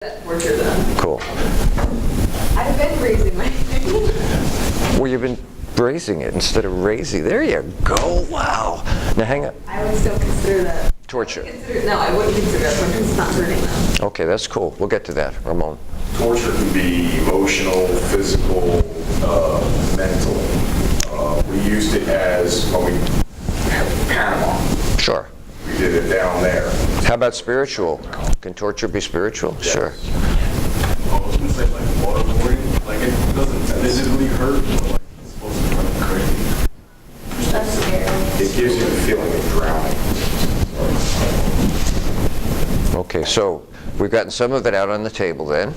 That torture then. Cool. I've been raising my Well, you've been raising it instead of raising. There you go. Wow. Now hang on. I would still consider that. Torture. No, I wouldn't consider that torture because it's not hurting them. Okay, that's cool. We'll get to that, Ramon. Torture can be emotional, physical, mental. We used it as when we had Panama. Sure. We did it down there. How about spiritual? Can torture be spiritual? Yes. Sure. I was gonna say like waterboarding, like it doesn't physically hurt, but like it's supposed to run crazy. That's scary. It gives you the feeling of drowning. Okay, so we've gotten some of it out on the table then.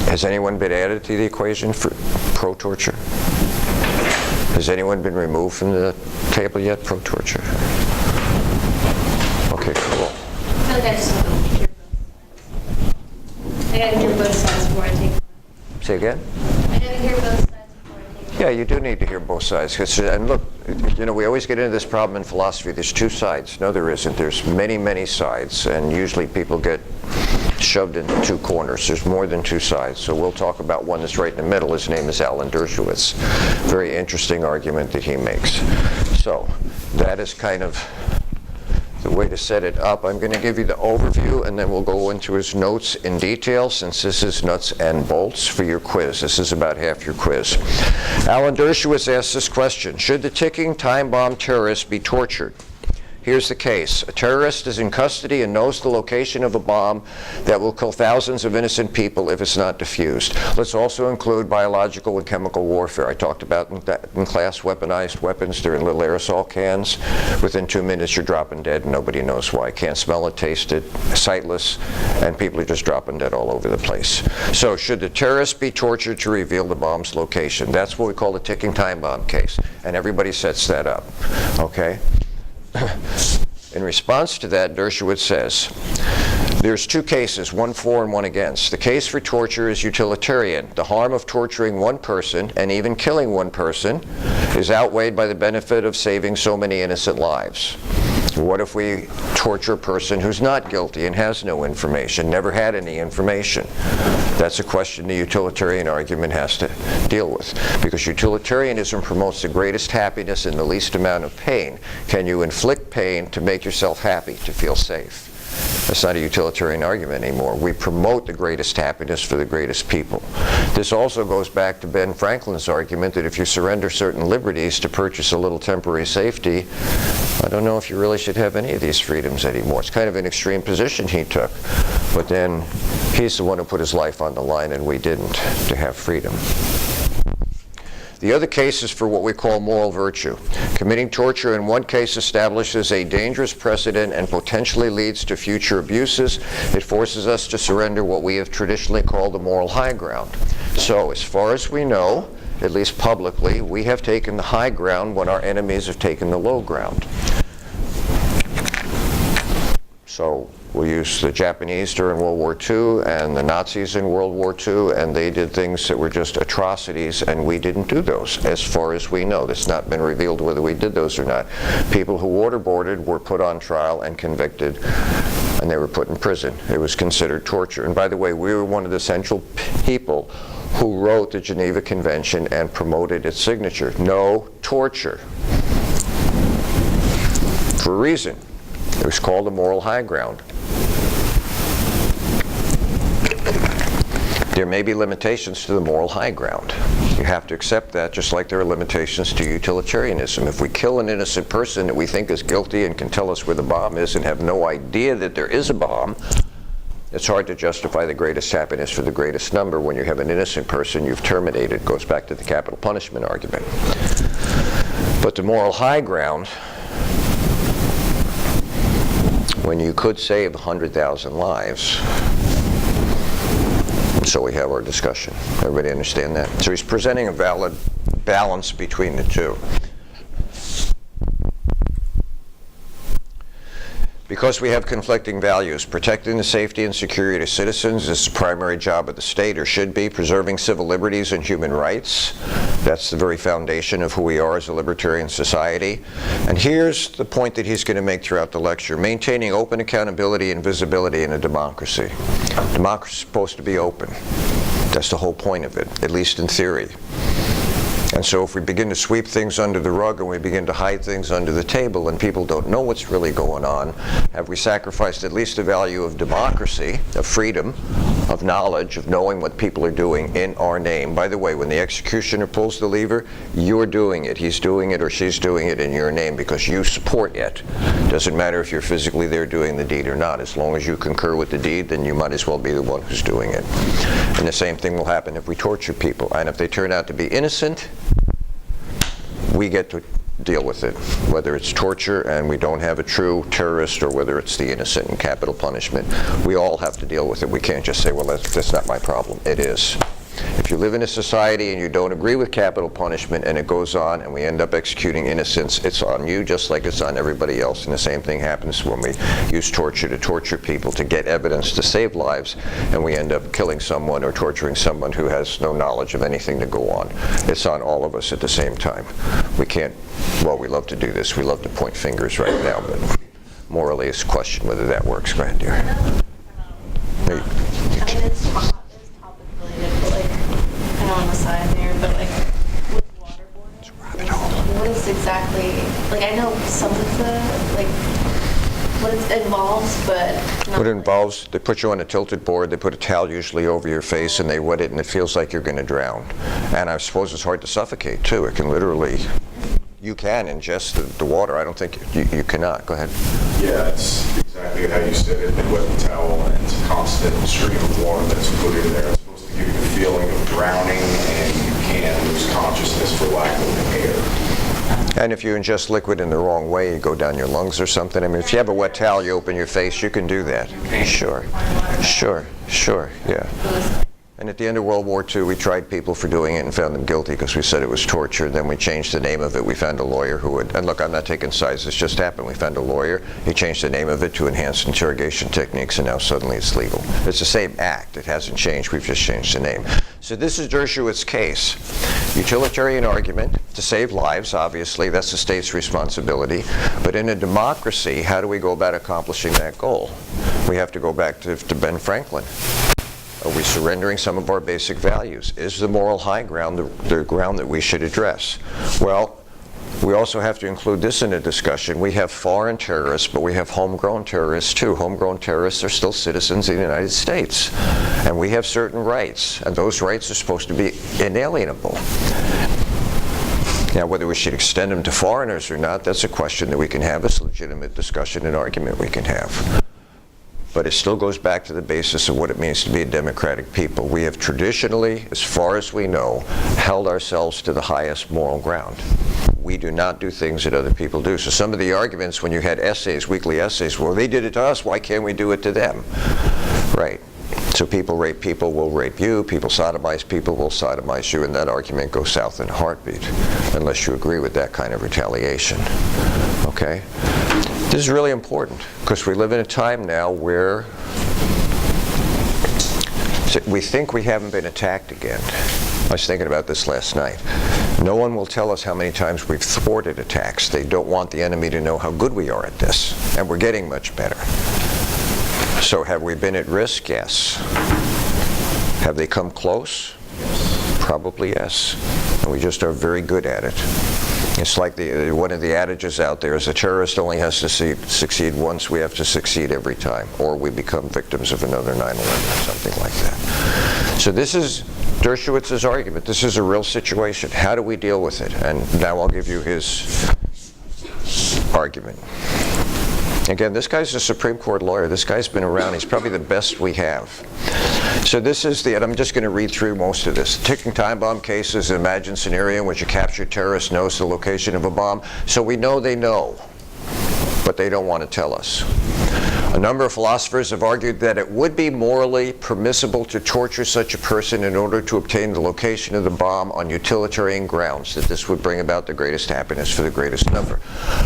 Has anyone been added to the equation for pro-torture? Has anyone been removed from the table yet, pro-torture? Okay, cool. I feel like I just want to hear both sides. I gotta hear both sides before I take one. Say again? I gotta hear both sides before I take one. Yeah, you do need to hear both sides. And look, you know, we always get into this problem in philosophy. There's two sides. No, there isn't. There's many, many sides, and usually people get shoved into two corners. There's more than two sides. So we'll talk about one that's right in the middle. His name is Alan Dershowitz. Very interesting argument that he makes. So that is kind of the way to set it up. I'm going to give you the overview, and then we'll go into his notes in detail, since this is nuts and bolts for your quiz. This is about half your quiz. Alan Dershowitz asks this question: should the ticking time bomb terrorist be tortured? Here's the case. A terrorist is in custody and knows the location of a bomb that will kill thousands of innocent people if it's not defused. Let's also include biological and chemical warfare. I talked about in class weaponized weapons. They're in little aerosol cans. Within 2 minutes, you're dropping dead, and nobody knows why. Can't smell it, taste it, sightless, and people are just dropping dead all over the place. So should the terrorist be tortured to reveal the bomb's location? That's what we call the ticking time bomb case, and everybody sets that up, okay? In response to that, Dershowitz says, there's two cases, one for and one against. The case for torture is utilitarian. The harm of torturing one person, and even killing one person, is outweighed by the benefit of saving so many innocent lives. What if we torture a person who's not guilty and has no information, never had any information? That's a question the utilitarian argument has to deal with, because utilitarianism promotes the greatest happiness in the least amount of pain. Can you inflict pain to make yourself happy, to feel safe? That's not a utilitarian argument anymore. We promote the greatest happiness for the greatest people. This also goes back to Ben Franklin's argument that if you surrender certain liberties to purchase a little temporary safety, I don't know if you really should have any of these freedoms anymore. It's kind of an extreme position he took. But then he's the one who put his life on the line, and we didn't, to have freedom. The other case is for what we call moral virtue. Committing torture in one case establishes a dangerous precedent and potentially leads to future abuses. It forces us to surrender what we have traditionally called the moral high ground. So, as far as we know, at least publicly, we have taken the high ground when our enemies have taken the low ground. So we'll use the Japanese during World War II and the Nazis in World War II, and they did things that were just atrocities, and we didn't do those, as far as we know. It's not been revealed whether we did those or not. People who waterboarded were put on trial and convicted, and they were put in prison. It was considered torture. And by the way, we were one of the central people who wrote the Geneva Convention and promoted its signature. No torture. For a reason. It was called the moral high ground. There may be limitations to the moral high ground. You have to accept that, just like there are limitations to utilitarianism. If we kill an innocent person that we think is guilty and can tell us where the bomb is and have no idea that there is a bomb, it's hard to justify the greatest happiness for the greatest number when you have an innocent person you've terminated. It goes back to the capital punishment argument. But the moral high ground, when you could save 100,000 lives. So we have our discussion. Everybody understand that? So he's presenting a valid balance between the two. Because we have conflicting values. Protecting the safety and security of citizens is the primary job of the state, or should be. Preserving civil liberties and human rights. That's the very foundation of who we are as a libertarian society. And here's the point that he's going to make throughout the lecture. Maintaining open accountability and visibility in a democracy. Democracy is supposed to be open. That's the whole point of it, at least in theory. And so if we begin to sweep things under the rug and we begin to hide things under the table and people don't know what's really going on, have we sacrificed at least the value of democracy, of freedom, of knowledge, of knowing what people are doing in our name? By the way, when the executioner pulls the lever, you're doing it. He's doing it or she's doing it in your name because you support it. Doesn't matter if you're physically there doing the deed or not. As long as you concur with the deed, then you might as well be the one who's doing it. And the same thing will happen if we torture people. And if they turn out to be innocent, we get to deal with it, whether it's torture and we don't have a true terrorist, or whether it's the innocent and capital punishment. We all have to deal with it. We can't just say, well, that's not my problem. It is. If you live in a society and you don't agree with capital punishment and it goes on and we end up executing innocents, it's on you just like it's on everybody else. And the same thing happens when we use torture to torture people to get evidence to save lives, and we end up killing someone or torturing someone who has no knowledge of anything to go on. It's on all of us at the same time. We can't, well, we love to do this. We love to point fingers right now, but morally it's a question whether that works. Go ahead, dear. I mean, it's topic related, but like, I don't want to side there, but like, with waterboarding, what is exactly, like, I know some of the, like, what it involves, but not What it involves, they put you on a tilted board, they put a towel usually over your face, and they wet it, and it feels like you're going to drown. And I suppose it's hard to suffocate, too. It can literally, you can ingest the water. I don't think you cannot. Go ahead. Yeah, it's exactly how you said it. They wet the towel, and it's a constant stream of water that's put in there. It's supposed to give you the feeling of drowning, and you can't lose consciousness for lack of air. And if you ingest liquid in the wrong way, you go down your lungs or something. I mean, if you have a wet towel, you open your face, you can do that. Sure, yeah. And at the end of World War II, we tried people for doing it and found them guilty because we said it was torture. Then we changed the name of it. We found a lawyer who would, and look, I'm not taking sides, this just happened. We found a lawyer, he changed the name of it to enhanced interrogation techniques, and now suddenly it's legal. It's the same act, it hasn't changed, we've just changed the name. So this is Dershowitz's case. Utilitarian argument to save lives, obviously, that's the state's responsibility. But in a democracy, how do we go about accomplishing that goal? We have to go back to Ben Franklin. Are we surrendering some of our basic values? Is the moral high ground the ground that we should address? Well, we also have to include this in a discussion. We have foreign terrorists, but we have homegrown terrorists too. Homegrown terrorists are still citizens of the United States. And we have certain rights, and those rights are supposed to be inalienable. Now, whether we should extend them to foreigners or not, that's a question that we can have. It's a legitimate discussion and argument we can have. But it still goes back to the basis of what it means to be a democratic people. We have traditionally, as far as we know, held ourselves to the highest moral ground. We do not do things that other people do. So some of the arguments when you had essays, weekly essays, well, they did it to us, why can't we do it to them? Right. So people rape people will rape you, people sodomize people will sodomize you, and that argument goes south in a heartbeat, unless you agree with that kind of retaliation. Okay? This is really important, because we live in a time now where we think we haven't been attacked again. I was thinking about this last night. No one will tell us how many times we've thwarted attacks. They don't want the enemy to know how good we are at this, and we're getting much better. So have we been at risk? Yes. Have they come close? Probably yes. And we just are very good at it. It's like one of the adages out there is a terrorist only has to succeed once, we have to succeed every time, or we become victims of another 9/11 or something like that. So this is Dershowitz's argument. This is a real situation. How do we deal with it? And now I'll give you his argument. Again, this guy's a Supreme Court lawyer. This guy's been around. He's probably the best we have. So this is and I'm just going to read through most of this. Ticking time bomb case is an imagined scenario in which a captured terrorist knows the location of a bomb. So we know they know, but they don't want to tell us. A number of philosophers have argued that it would be morally permissible to torture such a person in order to obtain the location of the bomb on utilitarian grounds, that this would bring about the greatest happiness for the greatest number.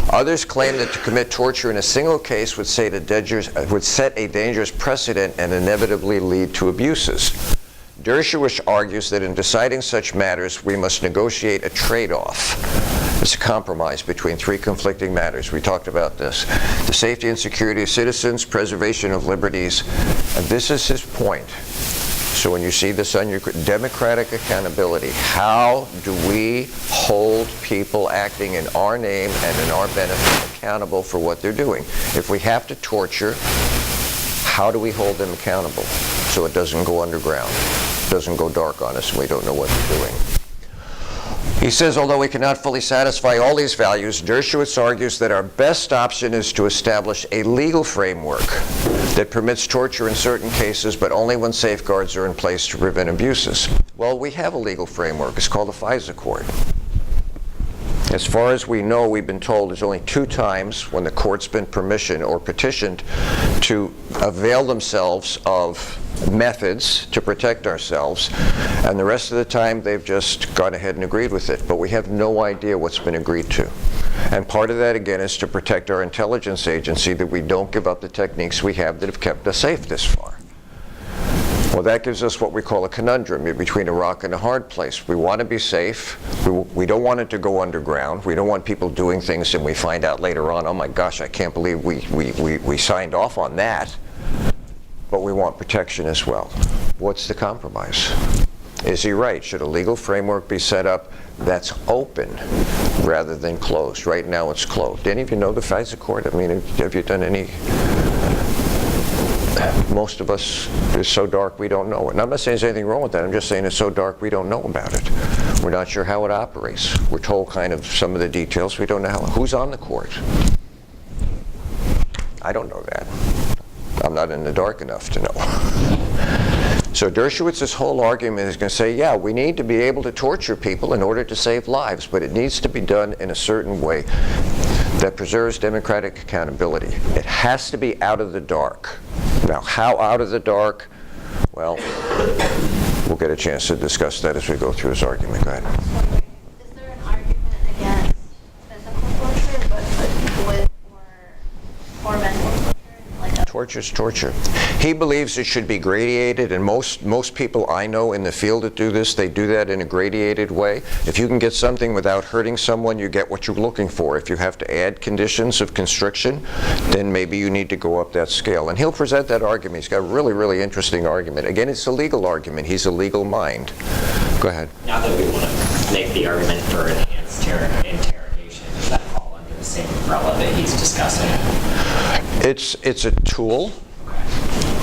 Others claim that to commit torture in a single case would set a dangerous precedent and inevitably lead to abuses. Dershowitz argues that in deciding such matters, we must negotiate a trade-off. It's a compromise between three conflicting matters. We talked about this. The safety and security of citizens, preservation of liberties, and this is his point. So when you see this on your democratic accountability, how do we hold people acting in our name and in our benefit accountable for what they're doing? If we have to torture, how do we hold them accountable so it doesn't go underground, doesn't go dark on us and we don't know what they're doing? He says, although we cannot fully satisfy all these values, Dershowitz argues that our best option is to establish a legal framework that permits torture in certain cases, but only when safeguards are in place to prevent abuses. Well, we have a legal framework. It's called the FISA Accord. As far as we know, we've been told there's only 2 times when the court's been permission or petitioned to avail themselves of methods to protect ourselves, and the rest of the time they've just gone ahead and agreed with it. But we have no idea what's been agreed to. And part of that, again, is to protect our intelligence agency, that we don't give up the techniques we have that have kept us safe this far. Well, that gives us what we call a conundrum. You're between a rock and a hard place. We want to be safe. We don't want it to go underground. We don't want people doing things and we find out later on, oh my gosh, I can't believe we signed off on that. But we want protection as well. What's the compromise? Is he right? Should a legal framework be set up that's open rather than closed? Right now it's closed. Any of you know the FISA Accord? I mean, have you done any? Most of us, it's so dark we don't know it. And I'm not saying there's anything wrong with that. I'm just saying it's so dark we don't know about it. We're not sure how it operates. We're told kind of some of the details. We don't know who's on the court. I don't know that. I'm not in the dark enough to know. So Dershowitz's whole argument is going to say, yeah, we need to be able to torture people in order to save lives, but it needs to be done in a certain way that preserves democratic accountability. It has to be out of the dark. Now, how out of the dark? Well, we'll get a chance to discuss that as we go through his argument. Go ahead. Is there an argument against physical torture, but with or mental torture? Torture's torture. He believes it should be gradated, and most people I know in the field that do this, they do that in a gradated way. If you can get something without hurting someone, you get what you're looking for. If you have to add conditions of constriction, then maybe you need to go up that scale. And he'll present that argument. He's got a really, really interesting argument. Again, it's a legal argument. He's a legal mind. Go ahead. Now that we want to make the argument for enhanced interrogation, does that fall under the same umbrella that he's discussing? It's a tool.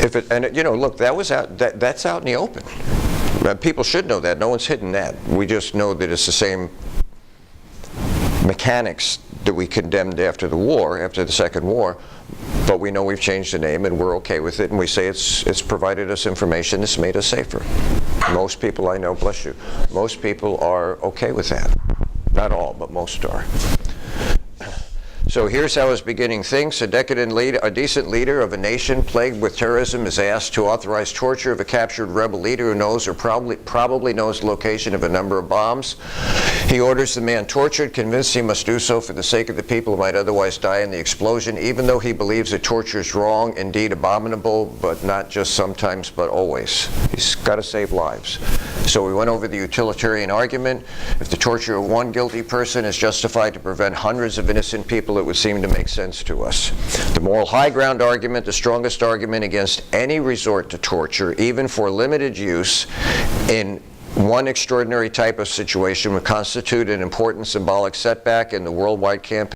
Look, that's out in the open. People should know that. No one's hidden that. We just know that it's the same mechanics that we condemned after the war, after the Second War, but we know we've changed the name and we're okay with it, and we say it's provided us information that's made us safer. Most people I know, bless you, most people are okay with that. Not all, but most are. So here's how his beginning thinks. A decent leader of a nation plagued with terrorism is asked to authorize torture of a captured rebel leader who knows or probably knows the location of a number of bombs. He orders the man tortured, convinced he must do so for the sake of the people who might otherwise die in the explosion, even though he believes that torture is wrong, indeed abominable, but not just sometimes, but always. He's got to save lives. So we went over the utilitarian argument. If the torture of one guilty person is justified to prevent hundreds of innocent people, it would seem to make sense to us. The moral high ground argument, the strongest argument against any resort to torture, even for limited use in one extraordinary type of situation, would constitute an important symbolic setback in the worldwide campaign